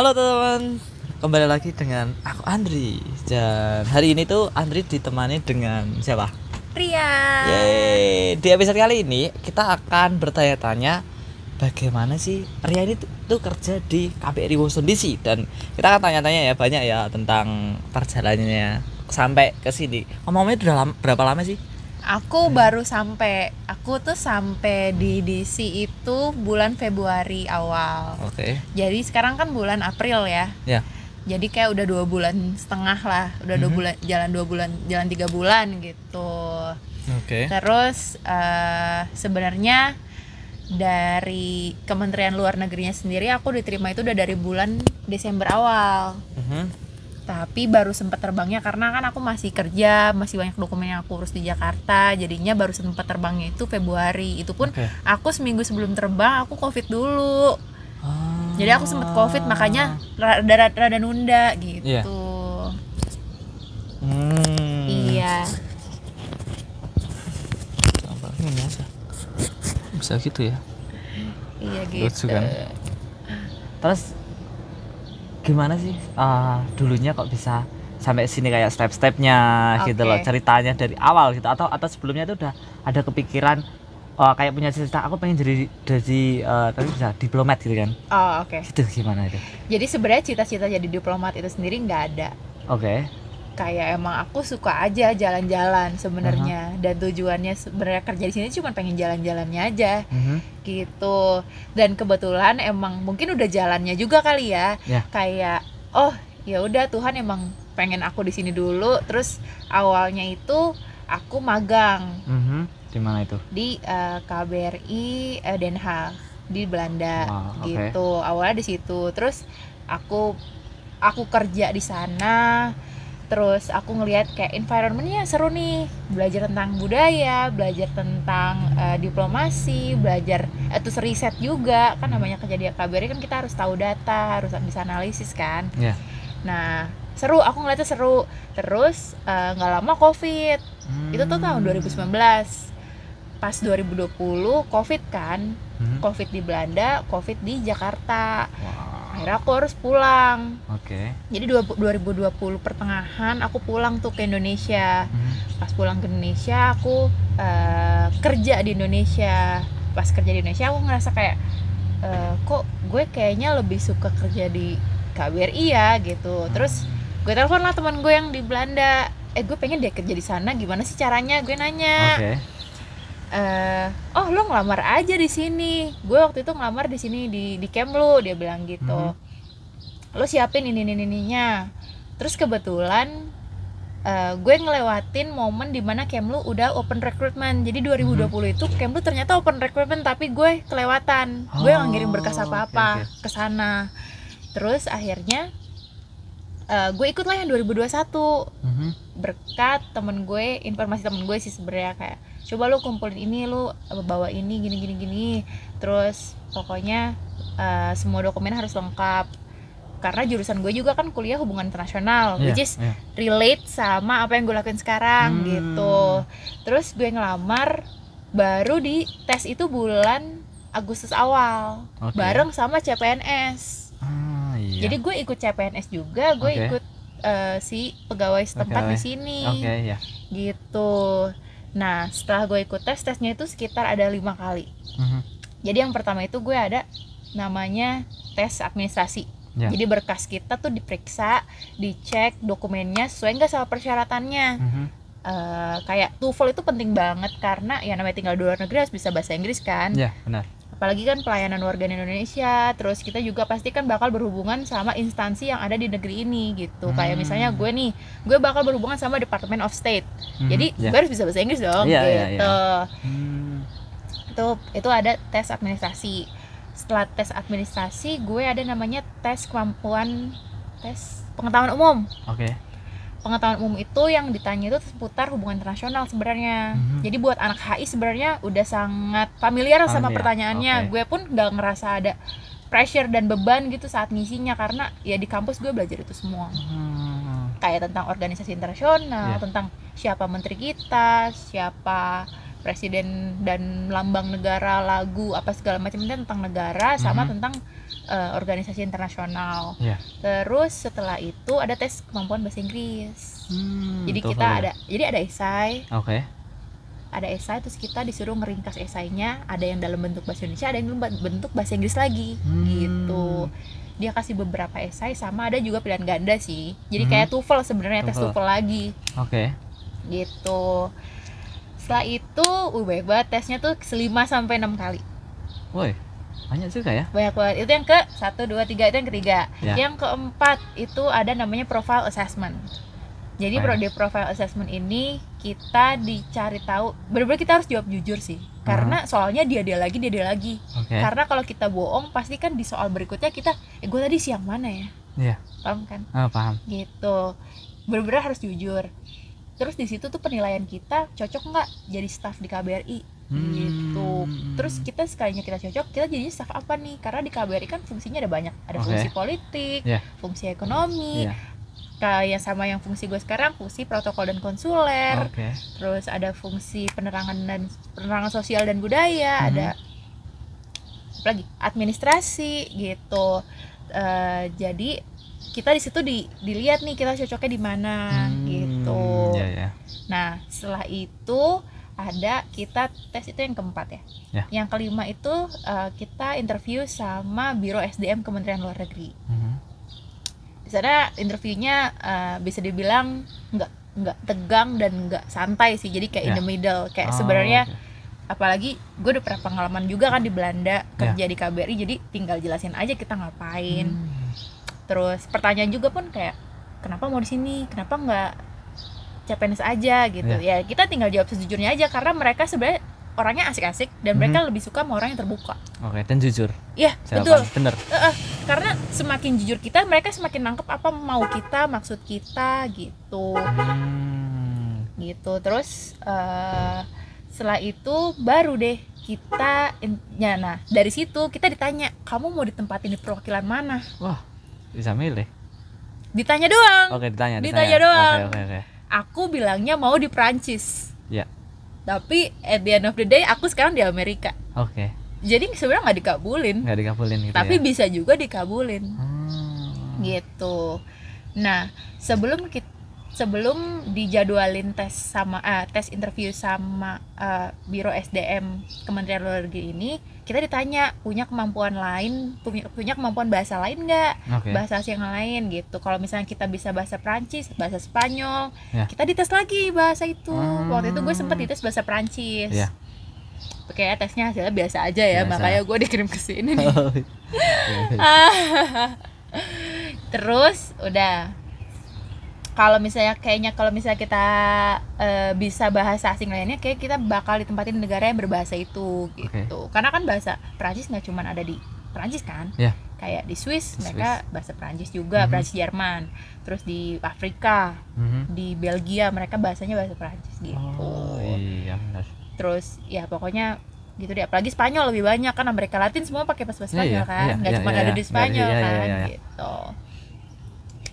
Halo teman, kembali lagi dengan aku Andri. Dan hari ini tuh Andri ditemani dengan siapa? Ria. Yeay. Di episode kali ini kita akan bertanya-tanya bagaimana sih Ria ini tuh kerja di KBRI Washington DC. Dan kita akan tanya-tanya ya banyak ya tentang perjalanannya sampai ke sini. Ngomongnya udah berapa lama sih? Aku tuh sampai di DC itu bulan Februari awal. Oke. Jadi sekarang kan bulan April ya. Ya. Jadi kayak udah 2 bulan setengah lah. Udah 2 bulan, jalan 3 bulan gitu. Oke. Terus sebenarnya dari Kementerian Luar Negerinya sendiri aku diterima itu udah dari bulan Desember awal. Tapi baru sempat terbangnya karena kan aku masih kerja, masih banyak dokumen yang aku urus di Jakarta, jadinya baru sempat terbangnya itu Februari. Itu pun aku seminggu sebelum terbang aku COVID dulu. Jadi aku sempat COVID, makanya rada nunda gitu. Iya. Bisa gitu ya? Iya gitu. Lucu kan? Terus gimana sih dulunya kok bisa sampai sini, kayak step-stepnya gitu loh, ceritanya dari awal gitu, atau sebelumnya itu udah ada kepikiran kayak punya cita aku pengen jadi tapi bisa diplomat gitu kan? Itu gimana itu? Jadi sebenarnya cita-cita jadi diplomat itu sendiri nggak ada. Kayak emang aku suka aja jalan-jalan sebenarnya, dan tujuannya sebenarnya kerja di sini cuma pengen jalan-jalannya aja, gitu. Dan kebetulan emang mungkin udah jalannya juga kali ya. Kayak ya udah Tuhan emang pengen aku di sini dulu. Terus awalnya itu aku magang. Di mana itu? Di KBRI Den Haag di Belanda. Gitu. Awalnya di situ. Terus aku kerja di sana. Terus aku ngelihat kayak environment-nya seru nih, belajar tentang budaya, belajar tentang diplomasi, belajar terus riset juga kan, namanya kerja di KBRI kan kita harus tahu data, harus bisa analisis kan. Nah seru, aku ngeliatnya seru. Terus nggak lama COVID, itu tuh tahun 2019, pas 2020 COVID kan, COVID di Belanda, COVID di Jakarta. Akhirnya aku harus pulang. Jadi 2020 pertengahan aku pulang tuh ke Indonesia. Pas pulang ke Indonesia aku kerja di Indonesia. Pas kerja di Indonesia aku ngerasa kayak kok gue kayaknya lebih suka kerja di KBRI ya gitu. Terus gue telepon lah teman gue yang di Belanda, gue pengen deh kerja di sana, gimana sih caranya? Gue nanya. Lo ngelamar aja di sini. Gue waktu itu ngelamar di sini di Kemlu, dia bilang gitu. Lo siapin ininya. Terus kebetulan gue ngelewatin momen dimana Kemlu udah open recruitment. Jadi 2020 itu Kemlu ternyata open recruitment, tapi gue kelewatan. Gue nggak ngirim berkas apa-apa ke sana. Terus akhirnya gue ikut lah yang 2021. Berkat temen gue, informasi temen gue sih sebenarnya, kayak coba lu kumpulin ini, lu bawa ini gini. Terus pokoknya semua dokumen harus lengkap, karena jurusan gue juga kan kuliah hubungan internasional, which is relate sama apa yang gue lakuin sekarang gitu. Terus gue ngelamar, baru di tes itu bulan Agustus awal, bareng sama CPNS. Jadi gue ikut CPNS juga, gue ikut si pegawai setempat di sini, gitu. Nah setelah gue ikut tesnya itu sekitar ada 5 kali. Jadi yang pertama itu gue ada namanya tes administrasi. Jadi berkas kita tuh diperiksa, dicek dokumennya sesuai nggak sama persyaratannya. Kayak TOEFL itu penting banget, karena ya namanya tinggal di luar negeri harus bisa bahasa Inggris kan. Benar. Apalagi kan pelayanan warga Indonesia. Terus kita juga pasti kan bakal berhubungan sama instansi yang ada di negeri ini gitu. Kayak misalnya gue bakal berhubungan sama Department of State. Jadi gue harus bisa bahasa Inggris dong, gitu. Itu ada tes administrasi. Setelah tes administrasi, gue ada namanya tes pengetahuan umum. Pengetahuan umum itu yang ditanya itu seputar hubungan internasional sebenarnya. Jadi buat anak HI sebenarnya udah sangat familiar sama pertanyaannya. Gue pun nggak ngerasa ada pressure dan beban gitu saat ngisinya, karena ya di kampus gue belajar itu semua. Kayak tentang organisasi internasional, tentang siapa menteri kita, siapa presiden dan lambang negara, lagu apa segala macam, itu tentang negara sama tentang organisasi internasional. Terus setelah itu ada tes kemampuan bahasa Inggris. Jadi kita ada esai. Ada esai, terus kita disuruh ngeringkas esainya, ada yang dalam bentuk bahasa Indonesia, ada yang dalam bentuk bahasa Inggris lagi. Gitu. Dia kasih beberapa esai, sama ada juga pilihan ganda sih. Jadi kayak TOEFL sebenarnya, tes TOEFL lagi. Gitu. Setelah itu banyak banget tesnya tuh, 5-6 kali. Woi, banyak juga ya? Banyak banget. Itu yang ke 1, 2, 3, itu yang ketiga. Yang keempat itu ada namanya profile assessment. Jadi di profile assessment ini kita dicari tahu, benar-benar kita harus jawab jujur sih. Karena soalnya dia lagi. Karena kalau kita bohong, pasti kan di soal berikutnya kita, gue tadi siang mana ya? Paham kan? Paham. Gitu. Benar-benar harus jujur. Terus di situ tuh penilaian kita cocok nggak jadi staff di KBRI gitu. Terus kita sekalinya kita cocok, kita jadi staff apa nih? Karena di KBRI kan fungsinya ada banyak, ada fungsi politik, fungsi ekonomi, kayak sama yang fungsi gue sekarang, fungsi protokol dan konsuler. Terus ada fungsi penerangan sosial dan budaya, ada apa lagi? Administrasi gitu. Jadi kita di situ dilihat nih kita cocoknya di mana gitu. Nah, setelah itu ada kita tes, itu yang keempat ya. Yang kelima itu kita interview sama Biro SDM Kementerian Luar Negeri. Di sana interviewnya bisa dibilang nggak tegang dan nggak santai sih, jadi kayak in the middle, kayak sebenarnya apalagi gue udah pernah pengalaman juga kan di Belanda kerja di KBRI, jadi tinggal jelasin aja kita ngapain. Terus pertanyaan juga pun kayak kenapa mau di sini, kenapa nggak CPNS aja gitu. Ya kita tinggal jawab sejujurnya aja, karena mereka sebenarnya orangnya asik-asik dan mereka lebih suka sama orang yang terbuka. Dan jujur. Iya, betul. Bener. Karena semakin jujur kita, mereka semakin nangkep apa mau kita, maksud kita gitu. Gitu. Terus setelah itu baru deh kita nah dari situ kita ditanya, kamu mau ditempatin di perwakilan mana? Wah, bisa milih. Ditanya doang. Ditanya doang. Aku bilangnya mau di Prancis. Tapi at the end of the day aku sekarang di Amerika. Jadi sebenarnya nggak dikabulin gitu, tapi bisa juga dikabulin. Gitu. Nah, sebelum dijadwalin tes interview sama Biro SDM Kementerian Luar Negeri ini, kita ditanya punya kemampuan bahasa lain nggak, bahasa asing yang lain gitu. Kalau misalnya kita bisa bahasa Prancis, bahasa Spanyol, kita dites lagi bahasa itu. Waktu itu gue sempet dites bahasa Prancis. Kayak tesnya hasilnya biasa aja ya, makanya gue dikirim ke sini nih. Terus udah, kalau misalnya kita bisa bahasa asing lainnya, kayak kita bakal ditempatin di negara yang berbahasa itu gitu. Karena kan bahasa Prancis nggak cuma ada di Prancis kan, kayak di Swiss mereka bahasa Prancis juga, Prancis Jerman. Terus di Afrika, di Belgia mereka bahasanya bahasa Prancis gitu. Terus ya pokoknya gitu deh. Apalagi Spanyol lebih banyak kan, Amerika Latin semua pakai bahasa Spanyol kan, nggak cuma ada di Spanyol kan gitu.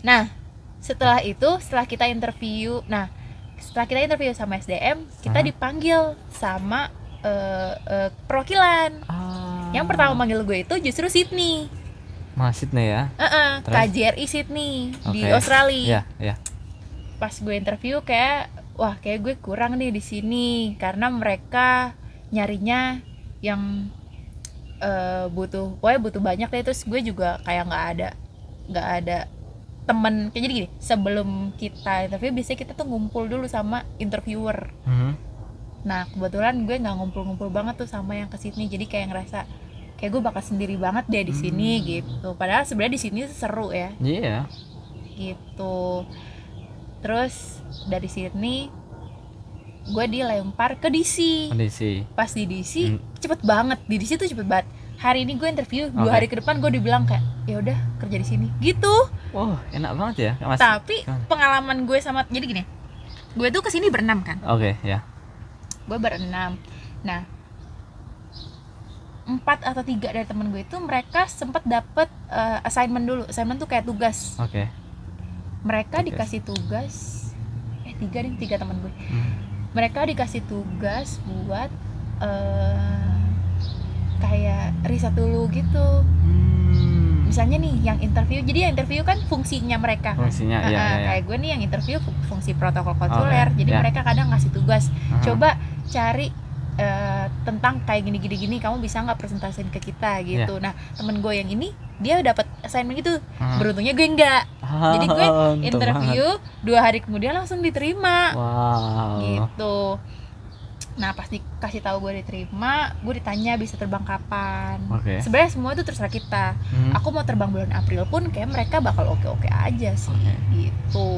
Nah, setelah kita interview sama SDM, kita dipanggil sama perwakilan. Yang pertama manggil gue itu justru Sydney. Sydney ya? KJRI Sydney di Australia. Pas gue interview kayak gue kurang nih di sini, karena mereka nyarinya yang butuh banyak deh. Terus gue juga kayak nggak ada temen, kayak jadi gini, sebelum kita interview biasanya kita tuh ngumpul dulu sama interviewer. Nah kebetulan gue nggak ngumpul banget tuh sama yang ke Sydney, jadi kayak ngerasa kayak gue bakal sendiri banget deh di sini gitu. Padahal sebenarnya di sini seru ya. Gitu. Terus dari Sydney gue dilempar ke DC. Pas di DC cepet banget, di DC tuh cepet banget. Hari ini gue interview, 2 hari ke depan gue dibilang kayak ya udah kerja di sini gitu. Enak banget ya Mas. Tapi pengalaman gue jadi gini, gue tuh kesini berenam kan. Gue berenam. Nah 4 atau 3 dari temen gue itu mereka sempat dapet assignment dulu. Assignment tuh kayak tugas. Mereka dikasih tugas 3 temen gue mereka dikasih tugas buat kayak riset dulu gitu. Misalnya nih yang interview, jadi yang interview kan fungsinya mereka kan? Kayak gue nih yang interview fungsi protokol konsuler, jadi mereka kadang ngasih tugas, coba cari tentang kayak gini, kamu bisa nggak presentasiin ke kita gitu. Nah temen gue yang ini dia dapat assignment gitu, beruntungnya gue enggak. Jadi gue interview 2 hari kemudian langsung diterima. Gitu. Nah pas dikasih tahu gue diterima, gue ditanya bisa terbang kapan. Sebenarnya semua itu terserah kita. Aku mau terbang bulan April pun kayak mereka bakal oke aja sih. Gitu.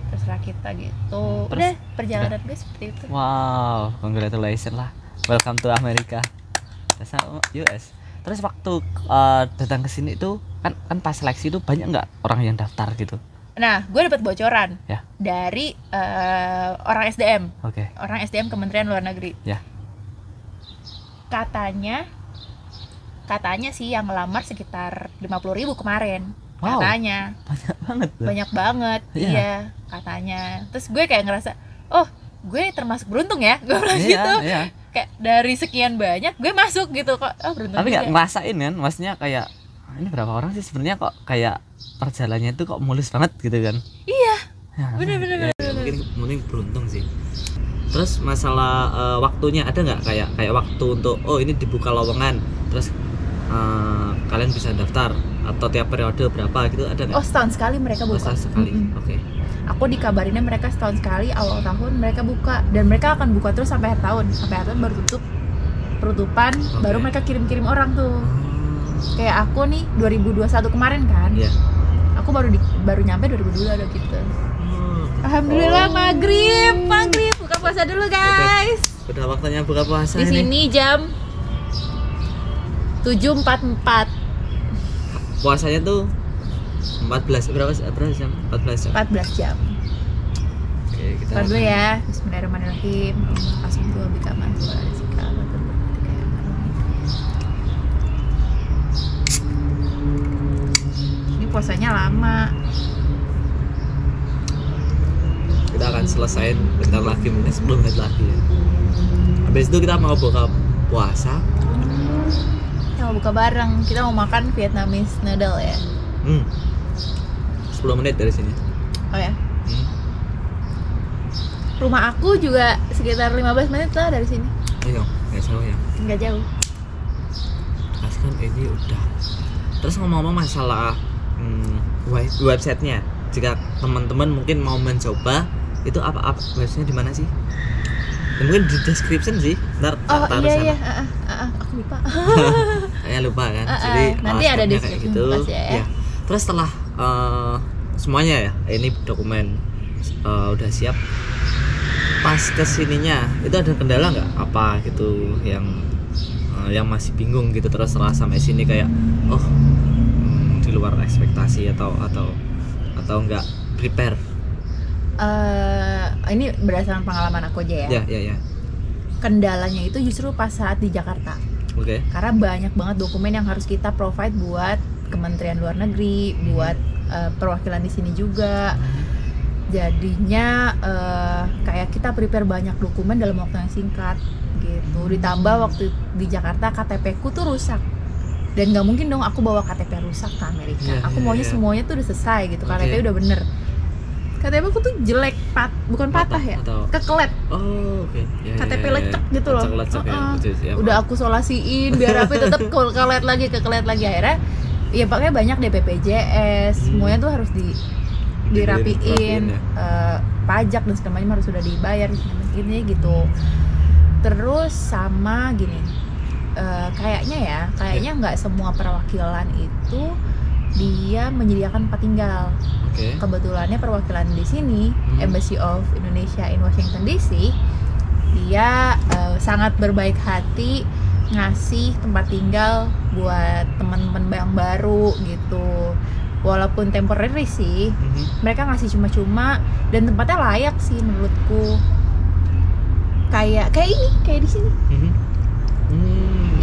Terserah kita gitu. Udah perjalanan gue seperti itu. Wow, congratulations lah. Welcome to Amerika. US. Terus waktu datang ke sini itu kan pas seleksi itu banyak nggak orang yang daftar gitu? Nah, gue dapat bocoran dari orang SDM. Orang SDM Kementerian Luar Negeri. Katanya sih yang ngelamar sekitar 50.000 kemarin. Wow, katanya. Banyak banget. Iya, katanya. Terus gue kayak ngerasa, oh, gue termasuk beruntung ya. Gue bilang gitu. Kayak dari sekian banyak gue masuk gitu kok. Oh, beruntung. Tapi nggak ngerasain kan? Maksudnya kayak ini berapa orang sih sebenarnya kok kayak perjalanannya itu kok mulus banget gitu kan? Iya. Bener. Mungkin beruntung sih. Terus masalah waktunya ada nggak kayak waktu untuk ini dibuka lowongan terus kalian bisa daftar atau tiap periode berapa gitu ada nggak? Oh, setahun sekali mereka buka. Setahun sekali. Aku dikabarinnya mereka setahun sekali awal tahun mereka buka, dan mereka akan buka terus sampai akhir tahun baru tutup penutupan. Baru mereka kirim orang tuh. Kayak aku nih 2021 kemarin kan. Aku baru nyampe 2022 udah gitu. Alhamdulillah maghrib buka puasa dulu guys. Udah waktunya buka puasa. Di sini jam 7.44. Puasanya tuh 14 berapa jam? 14 jam. Oke, kita dulu ya. Bismillahirrahmanirrahim. Ini puasanya lama. Kita akan selesaiin bentar lagi, mungkin 10 menit lagi ya. Habis itu kita mau buka puasa. Kita mau buka bareng. Kita mau makan Vietnamese noodle ya. 10 menit dari sini. Oh ya. Rumah aku juga sekitar 15 menit lah dari sini. Iya, nggak jauh ya. Nggak jauh. Kan ini udah. Terus ngomong-ngomong masalah websitenya, jika teman-teman mungkin mau mencoba, itu apa websitenya di mana sih? Dan mungkin di description sih. Ntar taruh sana. Aku lupa. Kayaknya lupa kan. Jadi nanti ada description gitu. Ya. Terus setelah semuanya ya, ini dokumen udah siap. Pas kesininya itu ada kendala nggak apa gitu yang masih bingung gitu, terus setelah sampai sini kayak di luar ekspektasi atau nggak prepare? Ini berdasarkan pengalaman aku aja ya. Ya. Kendalanya itu justru pas saat di Jakarta. Karena banyak banget dokumen yang harus kita provide buat Kementerian Luar Negeri, buat perwakilan di sini juga. Jadinya kayak kita prepare banyak dokumen dalam waktu yang singkat gitu. Ditambah waktu di Jakarta KTP-ku tuh rusak, dan nggak mungkin dong aku bawa KTP rusak ke Amerika. Aku maunya semuanya tuh udah selesai gitu. KTP udah bener. KTP aku tuh jelek, bukan patah ya, kekelet. KTP lecek gitu loh. Udah aku solasiin biar apa tetap kekelet lagi akhirnya. Ya pakai banyak BPJS, semuanya tuh harus dirapiin, pajak dan segala macam harus sudah dibayar gini gitu. Terus sama gini, kayaknya nggak semua perwakilan itu dia menyediakan tempat tinggal. Kebetulannya perwakilan di sini, Embassy of Indonesia in Washington DC, dia sangat berbaik hati ngasih tempat tinggal buat teman-teman yang baru gitu. Walaupun temporary sih, mereka ngasih cuma-cuma dan tempatnya layak sih menurutku. Kayak di sini.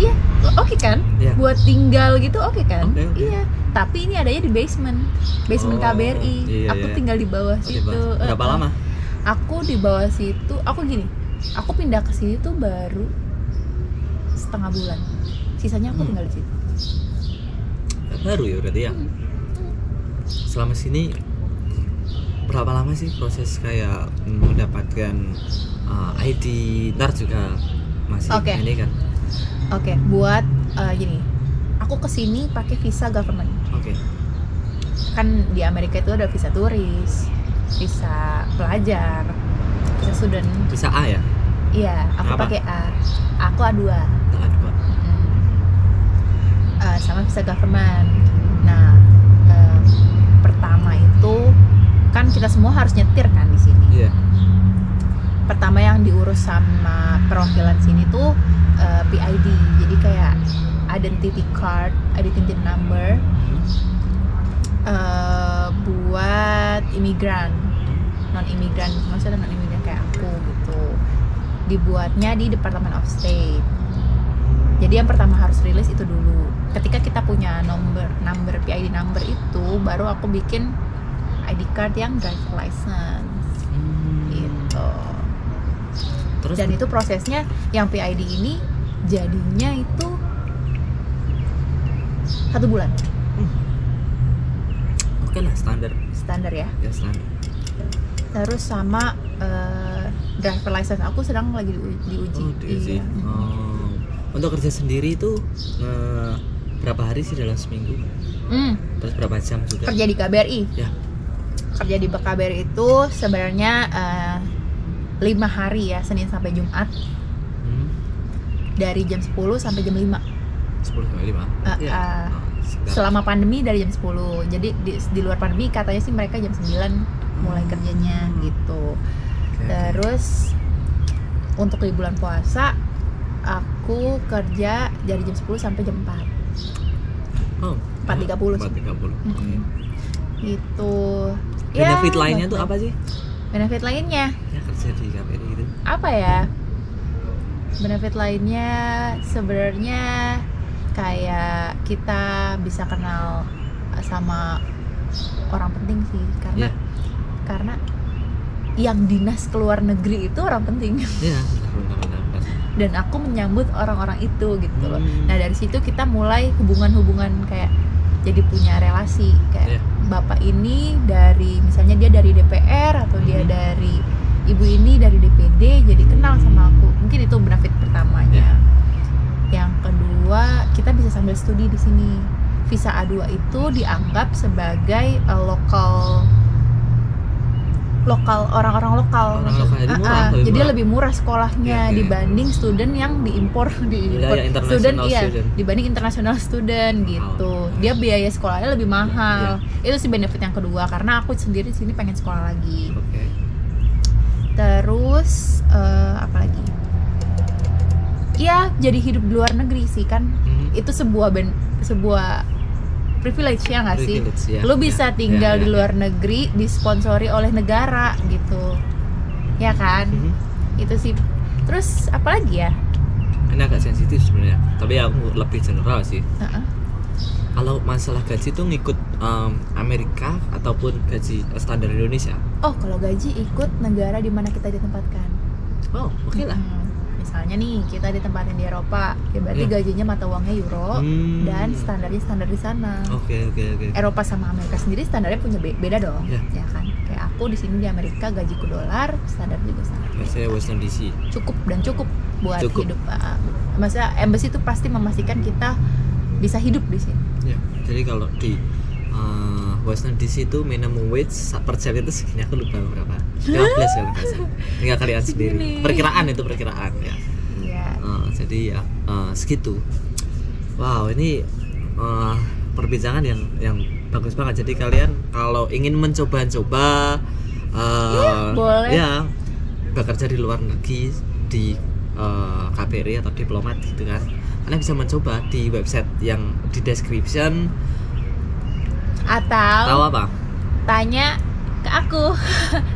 Iya, oke kan? Buat tinggal gitu oke kan? Iya. Tapi ini adanya di basement KBRI. Aku tinggal di bawah situ. Berapa lama? Aku di bawah situ, aku pindah ke sini tuh baru setengah bulan. Sisanya aku tinggal di situ. Baru ya berarti ya. Selama sini berapa lama sih proses kayak mendapatkan ID? Ntar juga masih ini kan. Oke, buat gini. Aku kesini pakai visa government. Oke. Kan di Amerika itu ada visa turis, visa pelajar, visa student. Visa A ya? Iya, aku pakai A. Aku A2. A2. Sama visa government. Nah, pertama itu kan kita semua harus nyetir kan di sini. Iya. Pertama yang diurus sama perwakilan sini tuh PID. Jadi kayak identity card, identity number buat imigran, non-imigran, maksudnya non-imigran kayak aku gitu. Dibuatnya di Department of State. Jadi yang pertama harus rilis itu dulu. Ketika kita punya number PID number itu, baru aku bikin ID card yang driver license. Gitu. Terus, dan itu prosesnya yang PID ini jadinya itu 1 bulan. Oke lah, standar ya. Ya standar. Terus sama driver license aku sedang lagi diuji. Iya. Untuk kerja sendiri itu berapa hari sih dalam seminggu? Terus berapa jam juga? Kerja di KBRI. Ya. Kerja di KBRI itu sebenarnya 5 hari ya, Senin sampai Jumat. Dari jam 10 sampai jam 5. 10 sampai 5. Selama pandemi dari jam 10. Jadi di luar pandemi katanya sih mereka jam 9 mulai kerjanya gitu. Terus untuk di bulan puasa aku kerja dari jam 10 sampai jam 4. 4.30 sih. 4.30. Gitu. Benefit lainnya tuh apa sih? Benefit lainnya? Ya kerja di KBRI gitu. Apa ya? Benefit lainnya sebenarnya kayak kita bisa kenal sama orang penting sih, karena yang dinas ke luar negeri itu orang penting. Iya, benar. Dan aku menyambut orang-orang itu gitu loh. Nah dari situ kita mulai hubungan-hubungan kayak jadi punya relasi kayak bapak ini dari misalnya dia dari DPR atau dia dari ibu ini dari DPD, jadi kenal sama aku. Mungkin itu benefit pertamanya. Yang kedua, kita bisa sambil studi di sini. Visa A2 itu dianggap sebagai orang-orang lokal. Jadi lebih murah sekolahnya dibanding student yang diimpor dibanding international student gitu. Dia biaya sekolahnya lebih mahal. Itu sih benefit yang kedua, karena aku sendiri di sini pengen sekolah lagi. Terus apa lagi? Ya jadi hidup di luar negeri sih kan. Itu sebuah privilege ya nggak sih? Lu bisa tinggal di luar negeri disponsori oleh negara gitu, ya kan? Itu sih. Terus apa lagi ya? Ini agak sensitif sebenarnya, tapi aku lebih general sih. Kalau masalah gaji tuh ngikut Amerika ataupun gaji standar Indonesia? Oh, kalau gaji ikut negara di mana kita ditempatkan. Oh, oke lah. Misalnya nih kita ditempatin di Eropa, ya berarti gajinya mata uangnya euro dan standarnya standar di sana. Oke. Eropa sama Amerika sendiri standarnya punya beda dong, ya kan? Kayak aku di sini di Amerika gajiku dolar, standar juga sama. Saya Washington DC. Cukup buat hidup. Maksudnya embassy itu pasti memastikan kita bisa hidup di sini. Ya, jadi kalau di Washington DC itu minimum wage per jam itu segini, aku lupa berapa, 15 kalau nggak salah. Tinggal kalian sendiri. Perkiraan ya. Iya. Jadi ya segitu. Wow, ini perbincangan yang bagus banget. Jadi kalian kalau ingin mencoba-coba boleh. Ya bekerja di luar negeri di KBRI atau diplomat gitu kan, kalian bisa mencoba di website yang di description. Atau apa? Tanya ke aku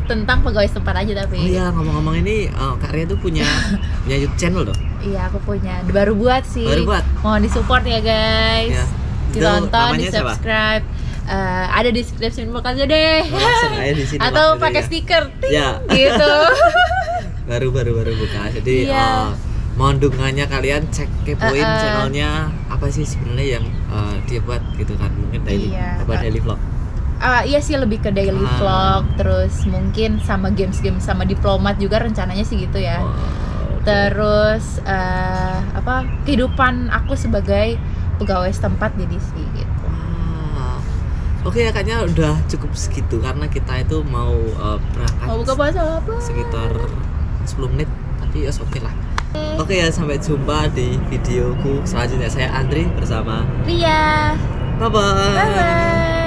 tentang pegawai setempat aja tapi. Oh iya, ngomong-ngomong ini Kak Ria tuh punya YouTube channel loh. Iya, aku punya. Baru buat sih. Mohon disupport ya guys. Ditonton, di subscribe. ada di deskripsi box aja deh. Langsung aja di sini. Atau pakai stiker ting, ya. gitu. baru buka. Jadi mohon dukungannya kalian, cek kepoin channelnya apa sih sebenarnya yang dia buat gitu kan. Mungkin daily daily vlog. Iya sih, lebih ke daily vlog, terus mungkin sama games sama diplomat juga rencananya sih gitu ya. Terus kehidupan aku sebagai pegawai setempat di DC gitu. Oke ya, kayaknya udah cukup segitu karena kita itu mau berangkat. Mau buka puasa apa? Sekitar 10 menit, tapi ya oke lah. Oke ya, sampai jumpa di videoku selanjutnya. Saya Andri bersama Ria. Bye bye.